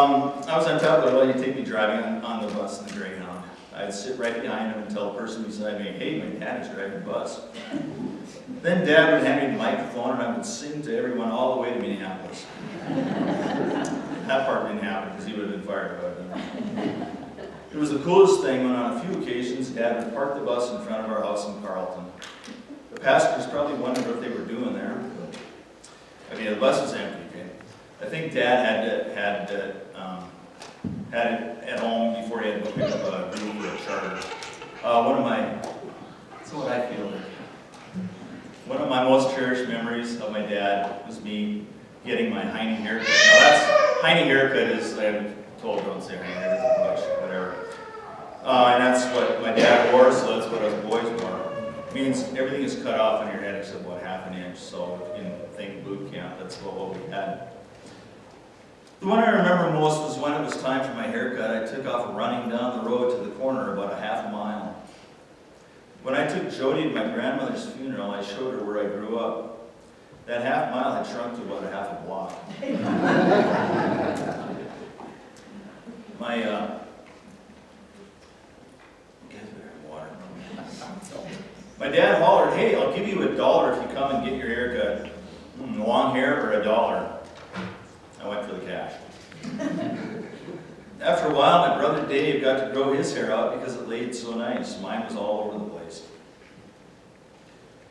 I was on top of the hill. He'd take me driving on the bus in the Greyhound. I'd sit right behind him and tell the person beside me, "Hey, my dad is driving the bus." Then Dad would hand me the microphone and I would sing to everyone all the way to Minneapolis. That part didn't happen because he would have been fired about it. It was the coolest thing when on a few occasions Dad would park the bus in front of our house in Carlson. The passengers probably wondered what they were doing there. I mean, the bus was empty, okay? I think Dad had it at home before he had to go pick up a room for a charter. That's what I feel like. One of my most cherished memories of my dad was me getting my Heine haircut. Now that's, Heine haircut is, I'm told don't say Heine haircut much, whatever. And that's what my dad wore, so that's what us boys wore. It means everything is cut off on your head except about half an inch, so you can think boot camp, that's what we had. The one I remember most was when it was time for my haircut. I took off running down the road to the corner about a half a mile. When I took Jody to my grandmother's funeral, I showed her where I grew up. That half mile had shrunk to about a half a block. My dad hollered, "Hey, I'll give you $1 if you come and get your haircut. Long hair or $1? I went for the cash. After a while, my brother Dave got to grow his hair out because it laid so nice. Mine was all over the place.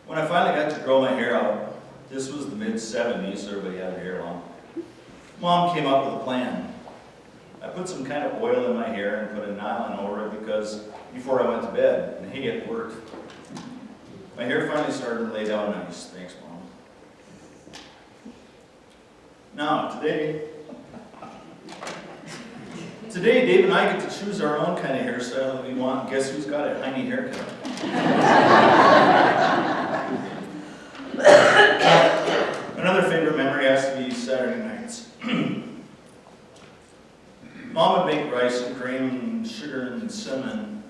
When I finally got to grow my hair out, this was the mid-70s, so everybody had their hair long. Mom came up with a plan. I put some kind of oil in my hair and put a nylon over it because before I went to bed, and hey, it worked. My hair finally started to lay down nice. Thanks, Mom. Now, today, Dave and I get to choose our own kind of hairstyle that we want. Guess who's got a Heine haircut? Another favorite memory has to be Saturday nights. Mom would make rice and cream and sugar and cinnamon.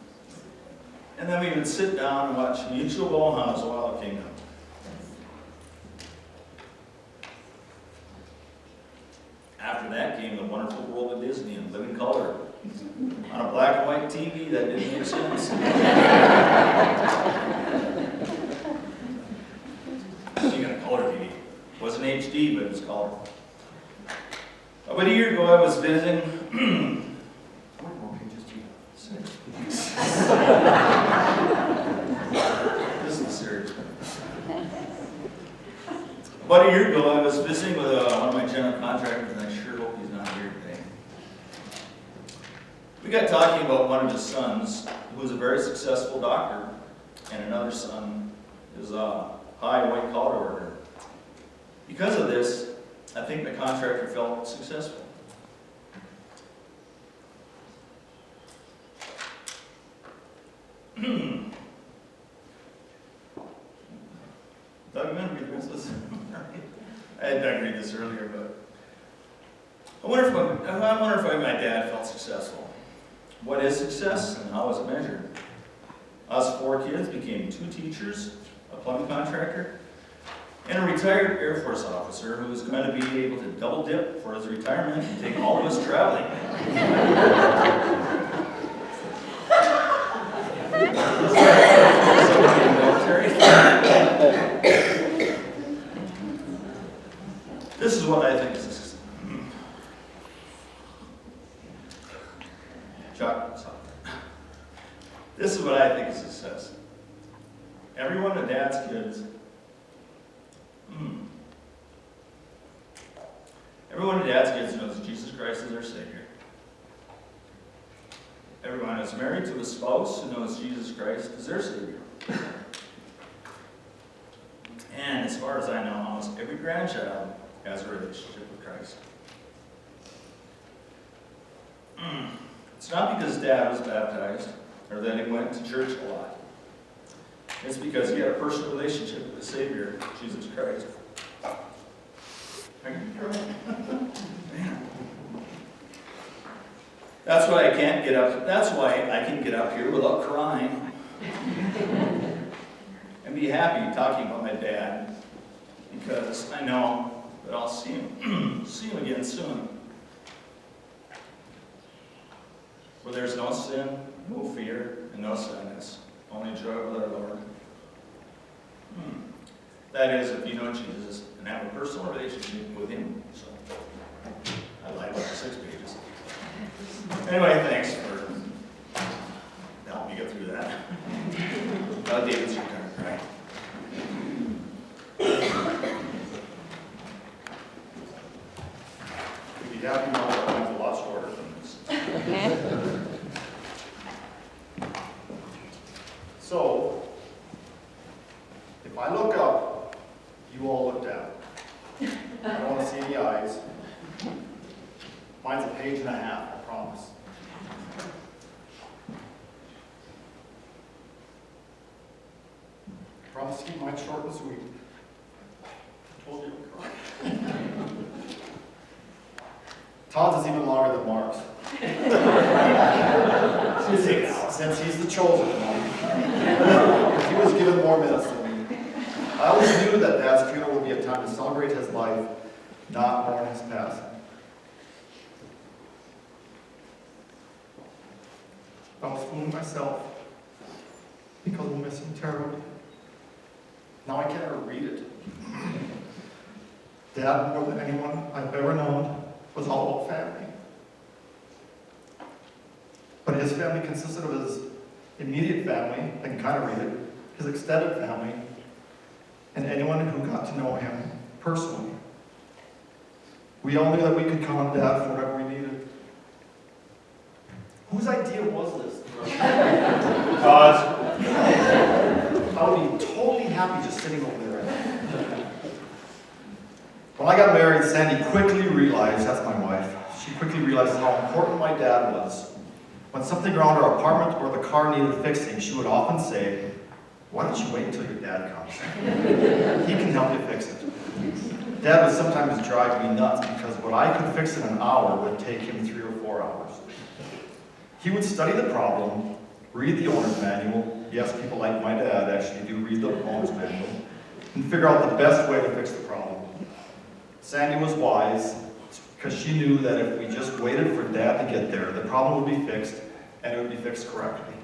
And then we would sit down and watch Mutual Bauhaus Wild Kingdom. After that came The Wonderful World of Disney in living color on a black and white TV that didn't make sense. You got a color TV. It wasn't HD, but it was color. About a year ago, I was visiting. This is serious. About a year ago, I was visiting with one of my general contractors, and I sure hope he's not here today. We got talking about one of his sons, who was a very successful doctor, and another son is a high white-collar worker. Because of this, I think the contractor felt successful. Doug, you want to read this? I had Doug read this earlier, but I wonder if my dad felt successful. What is success and how is it measured? Us 4 kids became 2 teachers, a plumbing contractor, and a retired Air Force officer who is going to be able to double dip for his retirement and take all of us traveling. This is what I think is a success. This is what I think is success. Every one of Dad's kids, knows Jesus Christ is their Savior. Everyone is married to a spouse who knows Jesus Christ is their Savior. And as far as I know, almost every grandchild has a relationship with Christ. It's not because Dad was baptized or that he went to church a lot. It's because he had a personal relationship with the Savior, Jesus Christ. Man. That's why I can get up here without crying and be happy talking about my dad, because I know that I'll see him again soon. For there's no sin, no fear, and no sadness, only joy with our Lord. That is, if you know Jesus and have a personal relationship with Him. So, I lied about the 6 pages. Anyway, thanks for helping me get through that. David's your turn, right? You'd be happy now that mine's a lot shorter than this. So, if I look up, you all look down. I don't want to see any eyes. Mine's a page and a half, I promise. I promise to keep mine short and sweet. I told you I would cry. Todd's is even longer than Mark's. Since he's the chosen one. He was given more minutes than me. I always knew that Dad's funeral would be a time to celebrate his life, not mourn his passing. I was fooling myself because we'll miss him terribly. Now I can't ever read it. Dad, more than anyone I've ever known, was all about family. But his family consisted of his immediate family, I can kind of read it, his extended family, and anyone who got to know him personally. We all knew that we could count on Dad for whatever we needed. Whose idea was this? God's. I would be totally happy just sitting over there. When I got married, Sandy quickly realized, that's my wife, she quickly realized how important my dad was. When something around our apartment or the car needed fixing, she would often say, "Why don't you wait until your dad comes? He can help you fix it." Dad would sometimes drive me nuts because what I could fix in an hour would take him 3 or 4 hours. He would study the problem, read the owner's manual. Yes, people like my dad actually do read the owner's manual, and figure out the best way to fix the problem. Sandy was wise because she knew that if we just waited for Dad to get there, the problem would be fixed, and it would be fixed correctly.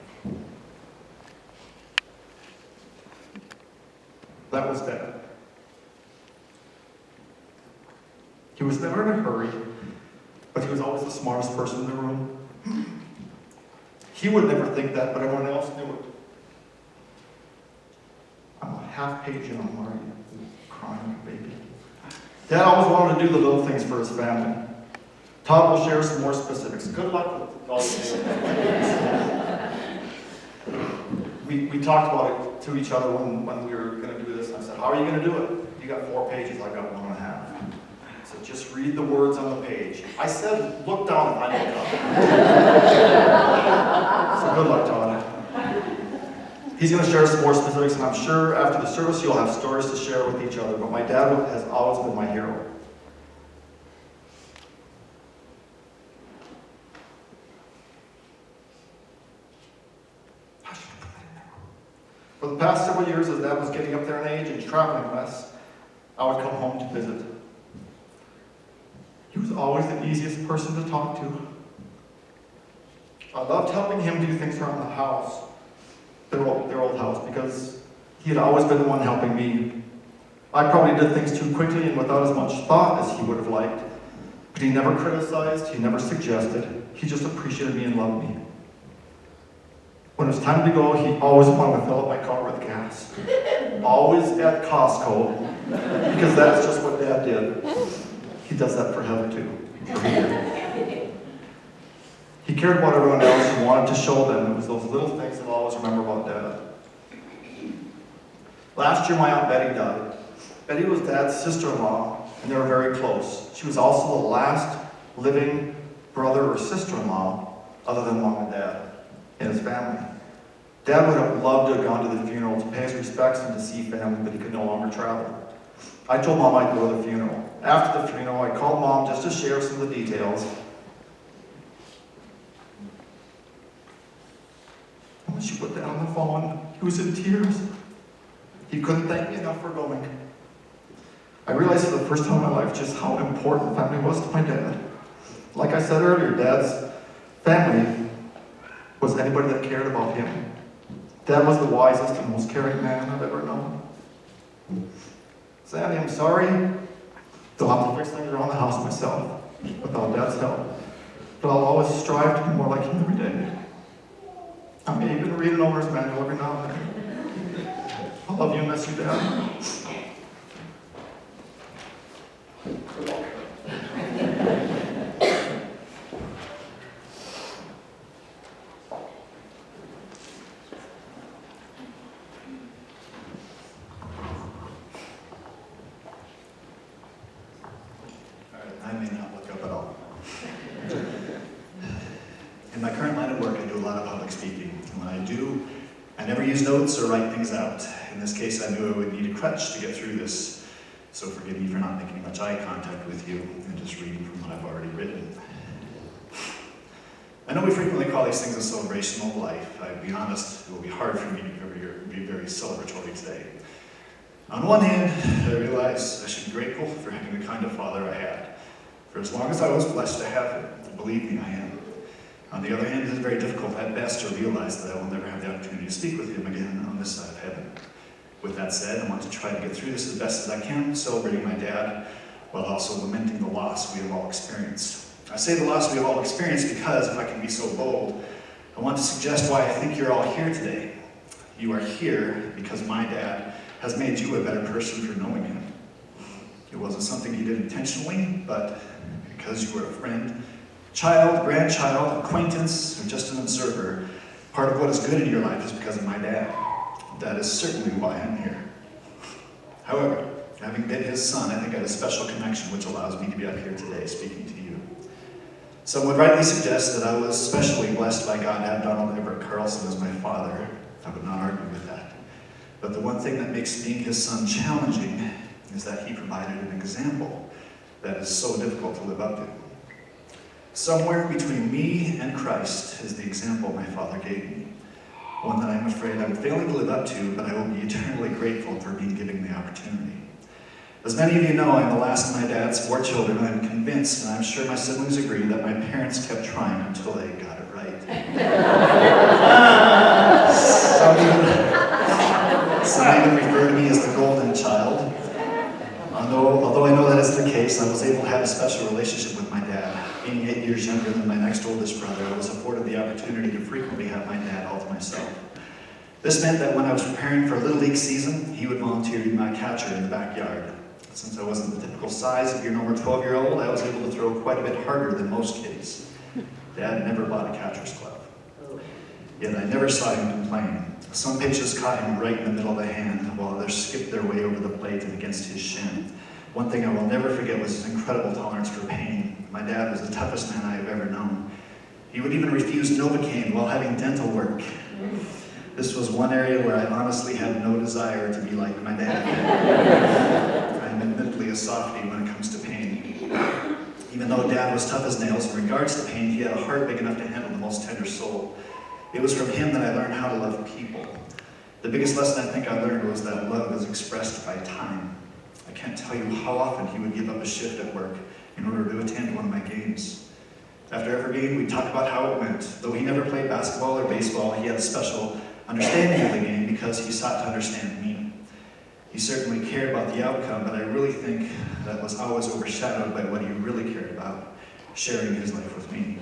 That was Dad. He was never in a hurry, but he was always the smartest person in the room. He would never think that, but everyone else knew it. I'm a half page in on Mario, crying baby. Dad always wanted to do the little things for his family. Todd will share some more specifics. Good luck with all these. We talked about it to each other when we were going to do this. I said, "How are you going to do it? You got 4 pages, I got 1.5. So just read the words on the page." I said, "Look down if I look up." So good luck, Todd. He's going to share some more specifics, and I'm sure after the service you'll have stories to share with each other, but my dad has always been my hero. For the past several years, as Dad was getting up there in age and traveling less, I would come home to visit. He was always the easiest person to talk to. I loved helping him do things around the house, their old house, because he had always been the one helping me. I probably did things too quickly and without as much thought as he would have liked, but he never criticized, he never suggested, he just appreciated me and loved me. When it was time to go, he always wanted to fill up my car with gas. Always at Costco, because that's just what Dad did. He does that for Heather too. He cared about everyone else and wanted to show them. It was those little things that I'll always remember about Dad. Last year, my Aunt Betty died. Betty was Dad's sister-in-law, and they were very close. She was also the last living brother or sister-in-law, other than Mom and Dad, in his family. Dad would have loved to have gone to the funeral to pay his respects and to see family, but he could no longer travel. I told Mom I'd go to the funeral. After the funeral, I called Mom just to share some of the details. When she put that on the phone, he was in tears. He couldn't thank me enough for going. I realized for the first time in my life just how important family was to my dad. Like I said earlier, Dad's family was anybody that cared about him. Dad was the wisest and most caring man I've ever known. Sandy, I'm sorry. They'll have to fix things around the house myself, without Dad's help. But I'll always strive to be more like him every day. I may even read an owner's manual every now and then. I love you and miss you, Dad. I may not look up at all. In my current line of work, I do a lot of public speaking. And when I do, I never use notes or write things out. In this case, I knew I would need a crutch to get through this. So forgive me for not making much eye contact with you and just reading from what I've already written. I know we frequently call these things a celebration of life. I'll be honest, it will be hard for me to be very celebratory today. On one hand, I realize I should be grateful for having the kind of father I had. For as long as I was blessed to have him, believe me, I am. On the other hand, it is very difficult at best to realize that I will never have the opportunity to speak with him again on this side of heaven. With that said, I want to try to get through this as best as I can, celebrating my dad, while also lamenting the loss we have all experienced. I say the loss we have all experienced because, if I can be so bold, I want to suggest why I think you're all here today. You are here because my dad has made you a better person for knowing him. It wasn't something he did intentionally, but because you were a friend, child, grandchild, acquaintance, or just an observer, part of what is good in your life is because of my dad. That is certainly why I'm here. However, having been his son, I think I have a special connection which allows me to be up here today speaking to you. Some would rightly suggest that I was especially blessed by God to have Donald Everett Carlson as my father. I would not argue with that. But the one thing that makes being his son challenging is that he provided an example that is so difficult to live up to. Somewhere between me and Christ is the example my father gave me. One that I'm afraid I'm failing to live up to, but I will be eternally grateful for being given the opportunity. As many of you know, I'm the last of my dad's 4 children. I'm convinced, and I'm sure my siblings agree, that my parents kept trying until they got it right. Some even refer to me as the golden child. Although I know that isn't the case, I was able to have a special relationship with my dad. Being 8 years younger than my next oldest brother, I was afforded the opportunity to frequently have my dad all to myself. This meant that when I was preparing for Little League season, he would volunteer to be my catcher in the backyard. Since I wasn't the typical size of your normal 12-year-old, I was able to throw quite a bit harder than most kids. Dad never bought a catcher's glove. Yet I never saw him complain. Some pitches caught him right in the middle of the hand, while others skipped their way over the plate and against his shin. One thing I will never forget was his incredible tolerance for pain. My dad was the toughest man I have ever known. He would even refuse Novocaine while having dental work. This was one area where I honestly had no desire to be like my dad. I'm admittedly a softie when it comes to pain. Even though Dad was tough as nails in regards to pain, he had a heart big enough to handle the most tender soul. It was from him that I learned how to love people. The biggest lesson I think I learned was that love is expressed by time. I can't tell you how often he would give up a shift at work in order to attend one of my games. After every game, we'd talk about how it went. Though he never played basketball or baseball, he had a special understanding of the game because he sought to understand me. He certainly cared about the outcome, but I really think that was always overshadowed by what he really cared about, sharing his life with me.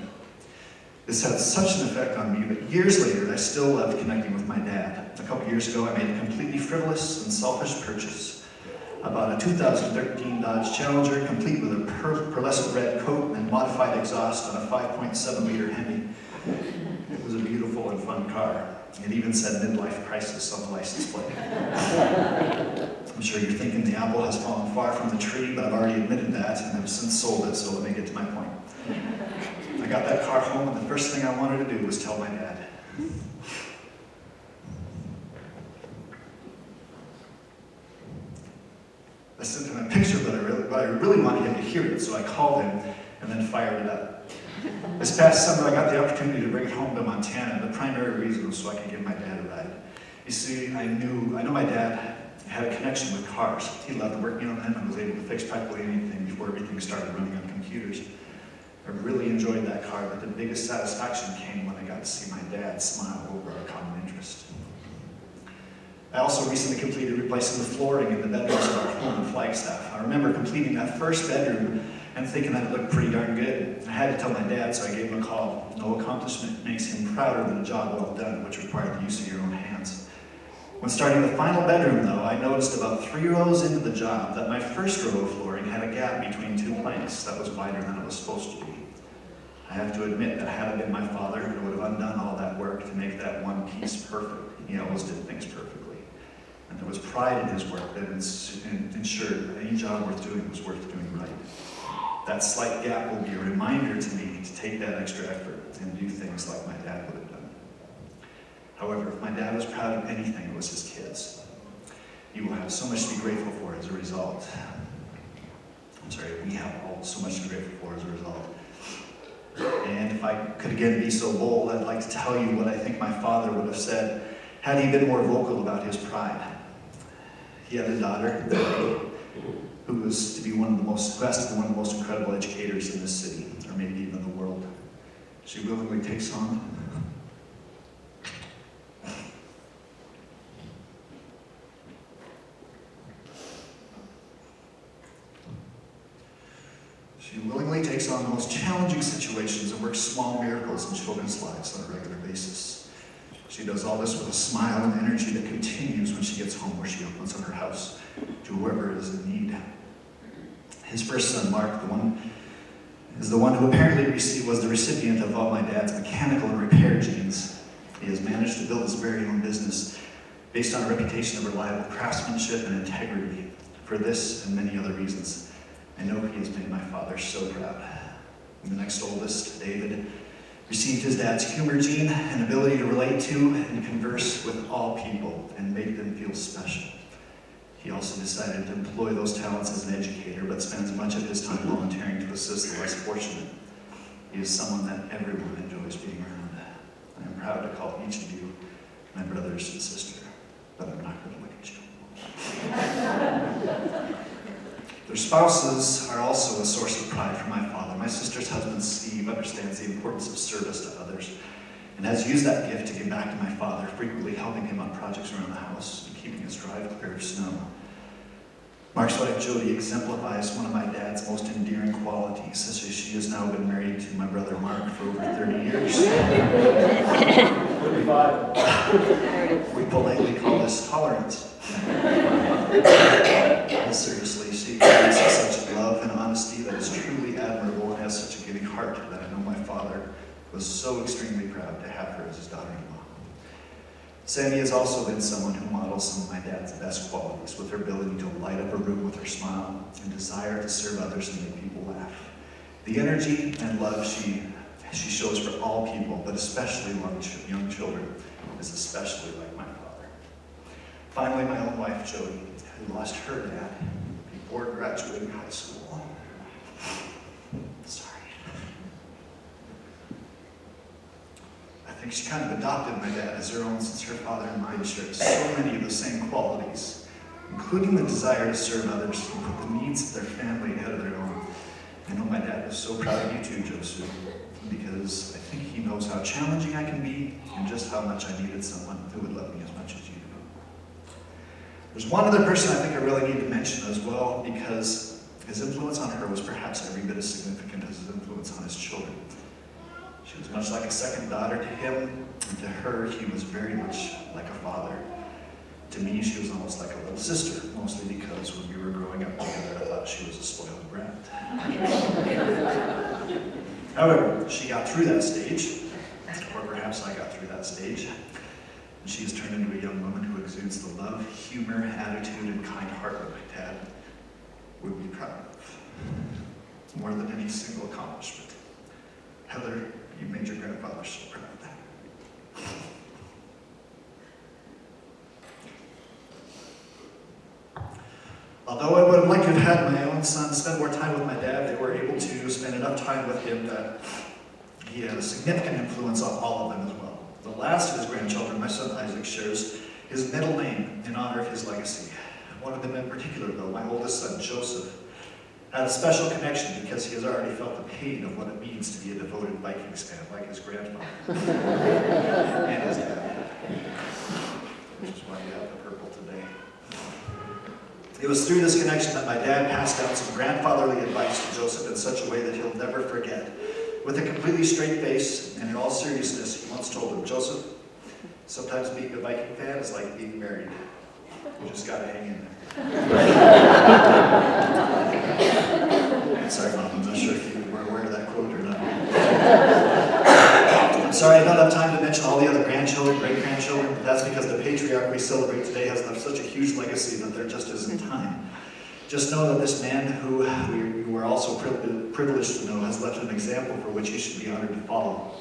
This had such an effect on me, but years later, I still loved connecting with my dad. A couple years ago, I made a completely frivolous and selfish purchase. I bought a 2013 Dodge Challenger, complete with a pearlescent red coat and modified exhaust on a 5.7-liter Hemi. It was a beautiful and fun car. It even said midlife crisis on the license plate. I'm sure you're thinking the apple has fallen far from the tree, but I've already admitted that and have since sold it, so let me get to my point. I got that car home, and the first thing I wanted to do was tell my dad. I sent him a picture, but I really wanted him to hear it, so I called him and then fired it up. This past summer, I got the opportunity to bring it home to Montana, and the primary reason was so I could give my dad a ride. You see, I know my dad had a connection with cars. He loved working on them and was able to fix practically anything before everything started running on computers. I really enjoyed that car, but the biggest satisfaction came when I got to see my dad smile over our common interest. I also recently completed replacing the flooring in the bedrooms of our home in Flagstaff. I remember completing that first bedroom and thinking that it looked pretty darn good. I had to tell my dad, so I gave him a call. No accomplishment makes him prouder than a job well done, which required the use of your own hands. When starting the final bedroom, though, I noticed about 3 rows into the job that my first row of flooring had a gap between 2 planks that was wider than it was supposed to be. I have to admit that had it been my father, it would have undone all that work to make that one piece perfect. He always did things perfectly. And there was pride in his work that ensured that any job worth doing was worth doing right. That slight gap will be a reminder to me to take that extra effort and do things like my dad would have done. However, if my dad was proud of anything, it was his kids. He will have so much to be grateful for as a result. We have all so much to be grateful for as a result. And if I could again be so bold, I'd like to tell you what I think my father would have said had he been more vocal about his pride. He had a daughter, who was to be one of the most incredible educators in this city, or maybe even the world. She willingly takes on the most challenging situations and works small miracles in children's lives on a regular basis. She does all this with a smile and energy that continues when she gets home, where she opens up her house to whoever is in need. His first son, Mark, is the one who apparently was the recipient of all my dad's mechanical and repair genes. He has managed to build his very own business based on a reputation of reliable craftsmanship and integrity. For this and many other reasons, I know he has made my father so proud. The next oldest, David, received his dad's humor gene and ability to relate to and converse with all people and make them feel special. He also decided to employ those talents as an educator, but spends much of his time volunteering to assist the less fortunate. He is someone that everyone enjoys being around. I am proud to call each of you my brothers and sister, but I'm not going to look at you. Their spouses are also a source of pride for my father. My sister's husband, Steve, understands the importance of service to others and has used that gift to give back to my father, frequently helping him on projects around the house and keeping his drive clear of snow. Mark's wife, Jody, exemplifies one of my dad's most endearing qualities, as she has now been married to my brother Mark for over 30 years. 35. We politely call this tolerance. Seriously, she expresses such love and honesty that is truly admirable and has such a giving heart that I know my father was so extremely proud to have her as his daughter-in-law. Sandy has also been someone who models some of my dad's best qualities, with her ability to light up a room with her smile and desire to serve others and make people laugh. The energy and love she shows for all people, but especially young children, is especially like my father. Finally, my own wife, Jody, who lost her dad before graduating high school. Sorry. I think she kind of adopted my dad as her own, since her father and mine shared so many of the same qualities, including the desire to serve others and put the needs of their family ahead of their own. I know my dad was so proud of you too, Joseph, because I think he knows how challenging I can be and just how much I needed someone who would love me as much as you do. There's one other person I think I really need to mention as well, because his influence on her was perhaps every bit as significant as his influence on his children. She was much like a second daughter to him, and to her, he was very much like a father. To me, she was almost like a little sister, mostly because when we were growing up together, I thought she was a spoiled brat. However, she got through that stage, or perhaps I got through that stage, and she has turned into a young woman who exudes the love, humor, attitude, and kind heart that my dad would be proud of, more than any single accomplishment. Heather, you made your grandfather so proud. Although I would have liked to have had my own son spend more time with my dad, they were able to spend enough time with him that he had a significant influence on all of them as well. The last of his grandchildren, my son Isaac, shares his middle name in honor of his legacy. One of them in particular, though, my oldest son, Joseph, had a special connection because he has already felt the pain of what it means to be a devoted Vikings fan, like his grandfather and his dad, which is why you have the purple today. It was through this connection that my dad passed down some grandfatherly advice to Joseph in such a way that he'll never forget. With a completely straight face and in all seriousness, he once told him, "Joseph, sometimes being a Viking fan is like being married. You just gotta hang in there." Sorry, Mom, I'm not sure if you were aware of that quote or not. I'm sorry I don't have time to mention all the other grandchildren, great-grandchildren, but that's because the patriarch we celebrate today has left such a huge legacy that there just isn't time. Just know that this man, who we were also privileged to know, has left an example for which you should be honored to follow.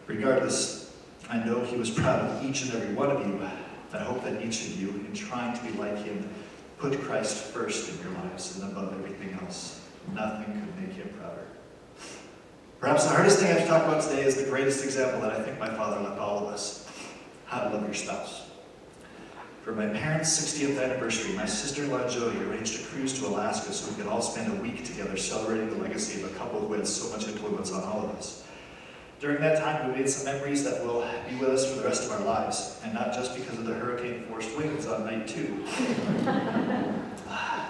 Regardless, I know he was proud of each and every one of you. I hope that each of you, in trying to be like him, put Christ first in your lives and above everything else. Nothing could make him prouder. Perhaps the hardest thing I have to talk about today is the greatest example that I think my father left all of us: how to love your spouse. For my parents' 60th anniversary, my sister-in-law Jody arranged a cruise to Alaska so we could all spend a week together celebrating the legacy of a couple who had so much influence on all of us. During that time, we made some memories that will be with us for the rest of our lives, and not just because of the hurricane-forced winds on night 2.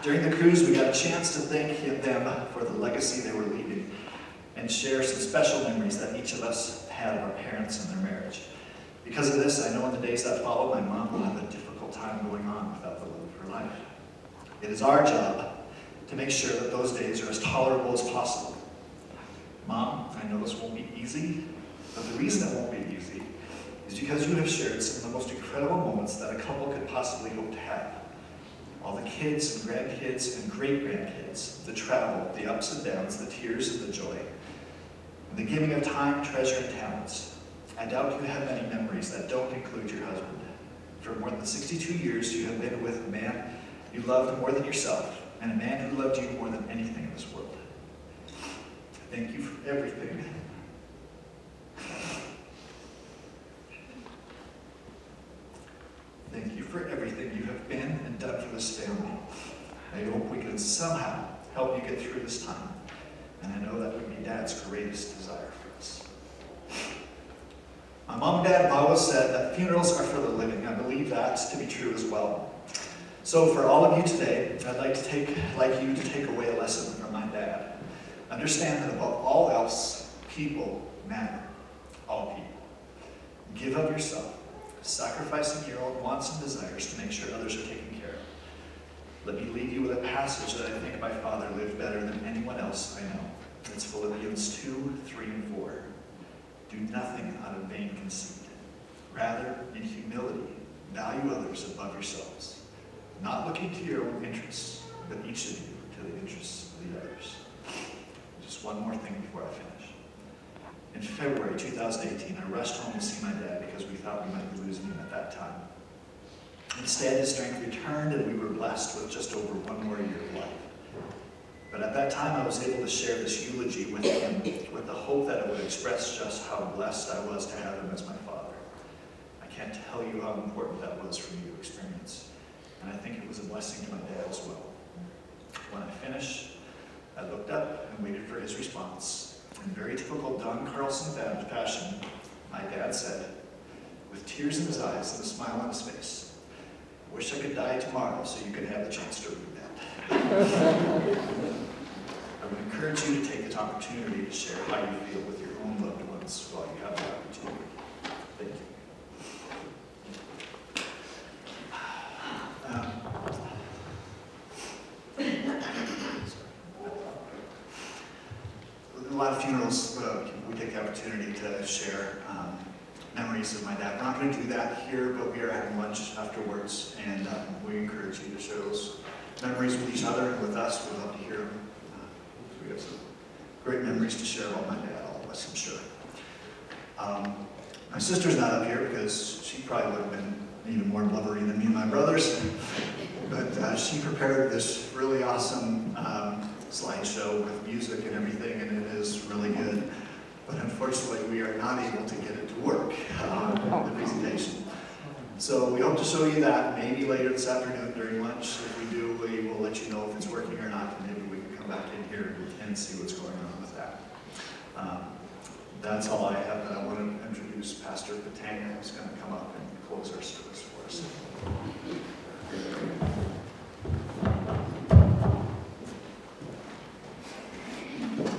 During the cruise, we got a chance to thank them for the legacy they were leaving and share some special memories that each of us had of our parents and their marriage. Because of this, I know in the days that follow, my mom will have a difficult time going on without the love of her life. It is our job to make sure that those days are as tolerable as possible. Mom, I know this won't be easy, but the reason it won't be easy is because you have shared some of the most incredible moments that a couple could possibly hope to have. All the kids and grandkids and great-grandkids, the travel, the ups and downs, the tears and the joy, and the giving of time, treasure, and talents. I doubt you have many memories that don't include your husband. For more than 62 years, you have been with a man you loved more than yourself, and a man who loved you more than anything in this world. Thank you for everything. Thank you for everything you have been and done for this family. I hope we can somehow help you get through this time, and I know that would be Dad's greatest desire for us. My mom and Dad have always said that funerals are for the living. I believe that to be true as well. So for all of you today, I'd like you to take away a lesson from my dad. Understand that above all else, people matter. All people. Give of yourself, sacrificing your own wants and desires to make sure others are taken care of. Let me leave you with a passage that I think my father lived better than anyone else I know. It's Philippians 2, 3, and 4. Do nothing out of vain conceit. Rather, in humility, value others above yourselves, not looking to your own interests, but each of you to the interests of the others. Just one more thing before I finish. In February 2018, I rushed home to see my dad because we thought we might be losing him at that time. Instead, his strength returned and we were blessed with just over 1 more year of life. But at that time, I was able to share this eulogy with him with the hope that it would express just how blessed I was to have him as my father. I can't tell you how important that was for me to experience, and I think it was a blessing to my dad as well. When I finished, I looked up and waited for his response. In very typical Don Carlson fashion, my dad said, with tears in his eyes and a smile on his face, "I wish I could die tomorrow so you could have the chance to read that." I would encourage you to take this opportunity to share how you feel with your own loved ones while you have the opportunity. Thank you. A lot of funerals, we take the opportunity to share memories of my dad. We're not going to do that here, but we are having lunch afterwards, and we encourage you to share those memories with each other and with us. We'd love to hear them. We have some great memories to share about my dad, all of us, I'm sure. My sister's not up here because she probably would have been even more blubbery than me and my brothers, but she prepared this really awesome slideshow with music and everything, and it is really good. But unfortunately, we are not able to get it to work, the presentation. So we hope to show you that maybe later this afternoon during lunch. If we do, we will let you know if it's working or not, and maybe we can come back in here and see what's going on with that. That's all I have, but I want to introduce Pastor Patanga, who's going to come up and close our service for us.